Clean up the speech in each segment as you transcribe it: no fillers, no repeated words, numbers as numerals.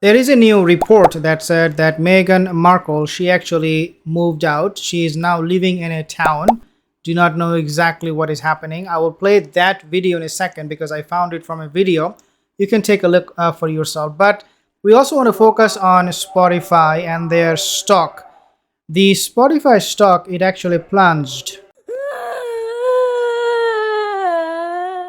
There is a new report that said that Meghan Markle, she actually moved out. She is now living in a town. Do not know exactly what is happening. I will play that video in a second because I found it from a video. You can take a look for yourself. But we also want to focus on Spotify and their stock. The Spotify stock, it actually plunged.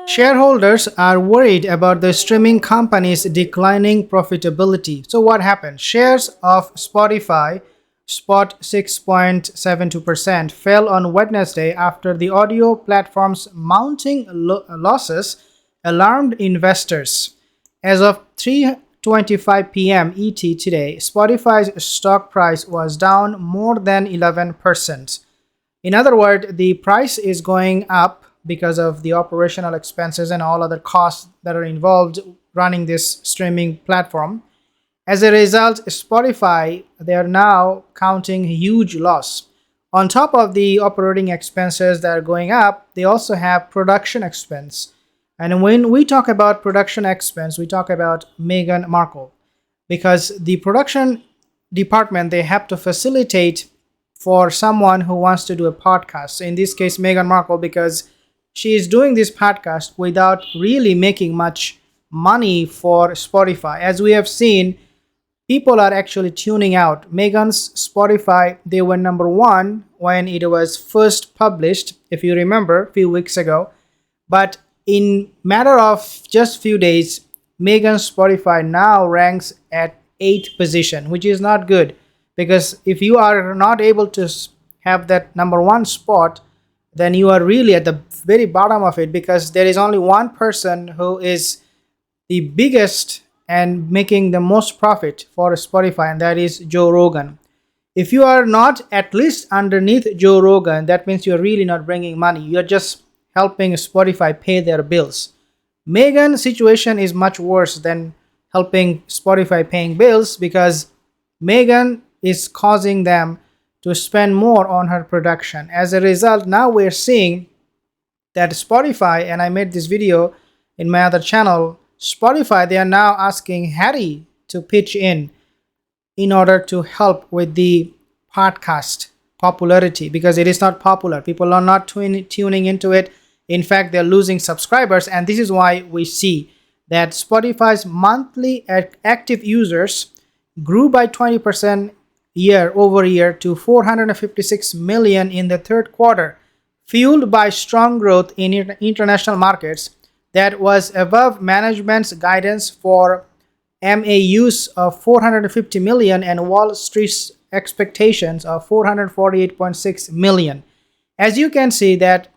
Shareholders are worried about the streaming company's declining profitability. So what happened? Shares of Spotify, spot 6.72%, fell on Wednesday after the audio platform's mounting losses alarmed investors. As of 3:25 p.m. ET today, Spotify's stock price was down more than 11%. In other words, the price is going up because of the operational expenses and all other costs that are involved running this streaming platform. As a result, Spotify, they are now counting huge loss. On top of the operating expenses that are going up, they also have production expense. And when we talk about production expense, we talk about Meghan Markle, because the production department, they have to facilitate for someone who wants to do a podcast. So in this case, Meghan Markle, because she is doing this podcast without really making much money for Spotify. As we have seen, people are actually tuning out. Meghan's Spotify, they were number one when it was first published, if you remember, a few weeks ago. But in matter of just few days, Meghan's Spotify now ranks at 8th position, which is not good. Because if you are not able to have that number one spot, then you are really at the very bottom of it, because there is only one person who is the biggest and making the most profit for Spotify, and that is Joe Rogan. If you are not at least underneath Joe Rogan, that means you're really not bringing money. You're just helping Spotify pay their bills. Meghan's situation is much worse than helping Spotify paying bills, because Meghan is causing them to spend more on her production. As a result, now we're seeing that Spotify, and I made this video in my other channel, Spotify, they are now asking Harry to pitch in order to help with the podcast popularity, because it is not popular. People are not tuning into it. In fact, they're losing subscribers, and this is why we see that Spotify's monthly active users grew by 20% year over year to 456 million in the third quarter, fueled by strong growth in international markets that was above management's guidance for MAUs of 450 million and Wall Street's expectations of 448.6 million. As you can see that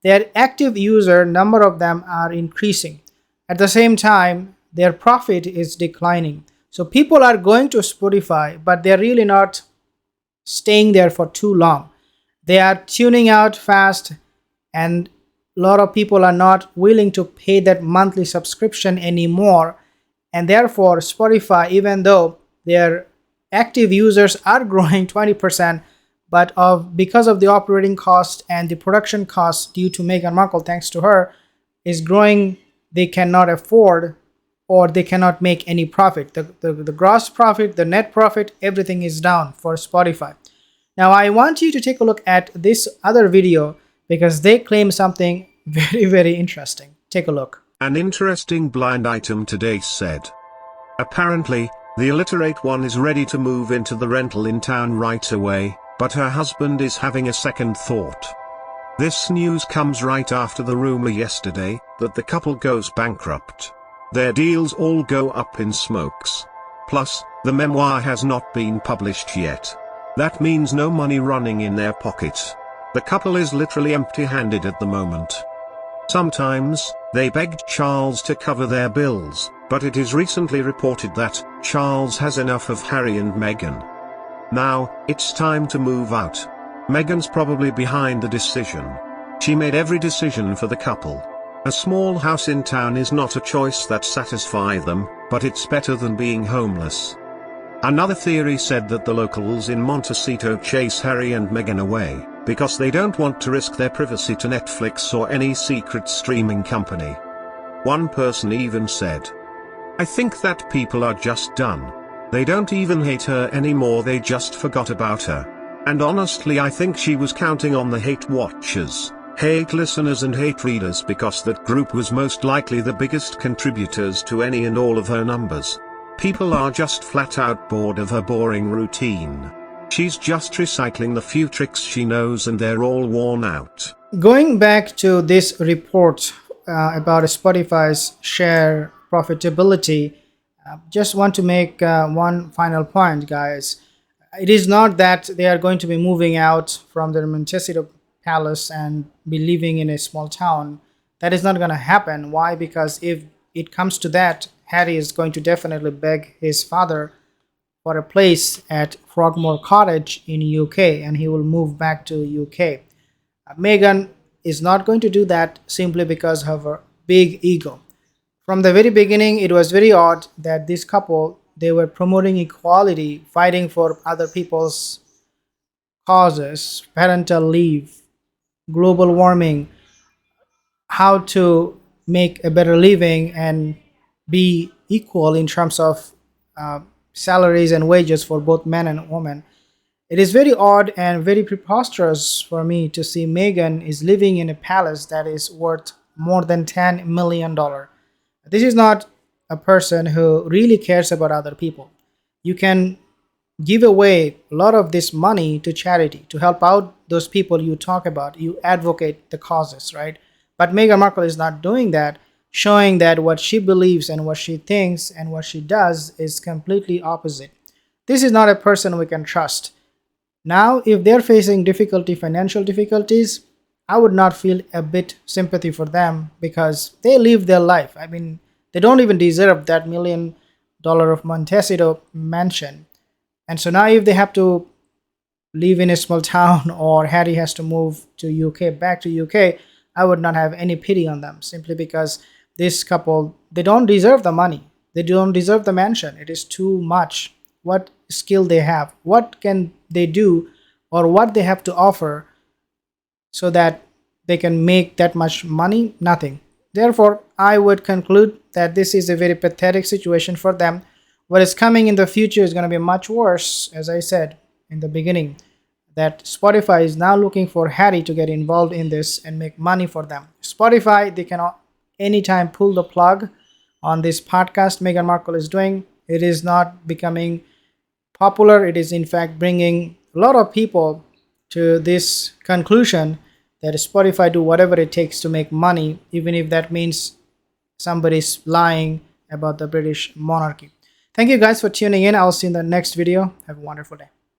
their active user number of them are increasing. At the same time, their profit is declining. So people are going to Spotify, but they're really not staying there for too long. They are tuning out fast, and a lot of people are not willing to pay that monthly subscription anymore. And therefore, Spotify, even though their active users are growing 20%, but because of the operating cost and the production costs due to Meghan Markle, thanks to her, is growing, they cannot afford, or they cannot make any profit. The gross profit, the net profit, everything is down for Spotify. Now, I want you to take a look at this other video, because they claim something very, very interesting. Take a look. An interesting blind item today said. Apparently, the illiterate one is ready to move into the rental in town right away, but her husband is having a second thought. This news comes right after the rumor yesterday that the couple goes bankrupt. Their deals all go up in smokes. Plus, the memoir has not been published yet. That means no money running in their pockets. The couple is literally empty-handed at the moment. Sometimes, they begged Charles to cover their bills, but it is recently reported that Charles has enough of Harry and Meghan. Now, it's time to move out. Meghan's probably behind the decision. She made every decision for the couple. A small house in town is not a choice that satisfies them, but it's better than being homeless. Another theory said that the locals in Montecito chase Harry and Meghan away, because they don't want to risk their privacy to Netflix or any secret streaming company. One person even said, "I think that people are just done They don't even hate her anymore, they just forgot about her. And honestly, I think she was counting on the hate watchers, hate listeners and hate readers, because that group was most likely the biggest contributors to any and all of her numbers. People are just flat out bored of her boring routine. She's just recycling the few tricks she knows and they're all worn out. Going back to this report about Spotify's share profitability, just want to make one final point, guys. It is not that they are going to be moving out from their Manchester palace and be living in a small town. That is not going to happen. Why? Because if it comes to that, Harry is going to definitely beg his father for a place at Frogmore Cottage in UK, and he will move back to UK. Meghan is not going to do that simply because of her big ego. From the very beginning, it was very odd that this couple, they were promoting equality, fighting for other people's causes, parental leave, global warming, how to make a better living and be equal in terms of salaries and wages for both men and women. It is very odd and very preposterous for me to see Meghan is living in a palace that is worth more than $10 million. This is not a person who really cares about other people. You can give away a lot of this money to charity to help out those people you talk about. You advocate the causes, right? But Meghan Markle is not doing that, showing that what she believes and what she thinks and what she does is completely opposite. This is not a person we can trust. Now, if they're facing financial difficulties, I would not feel a bit sympathy for them because they live their life. I mean, they don't even deserve that $1 million of Montecito mansion. And so now if they have to live in a small town or Harry has to move to UK, back to UK, I would not have any pity on them simply because this couple, they don't deserve the money. They don't deserve the mansion. It is too much. What skill they have, what can they do, or what they have to offer so that they can make that much money? Nothing. Therefore, I would conclude that this is a very pathetic situation for them. What is coming in the future is going to be much worse, as I said in the beginning, that Spotify is now looking for Harry to get involved in this and make money for them. Spotify, they can anytime pull the plug on this podcast Meghan Markle is doing. It is not becoming popular. It is in fact bringing a lot of people to this conclusion that Spotify do whatever it takes to make money, even if that means somebody's lying about the British monarchy. Thank you guys for tuning in. I'll see you in the next video. Have a wonderful day.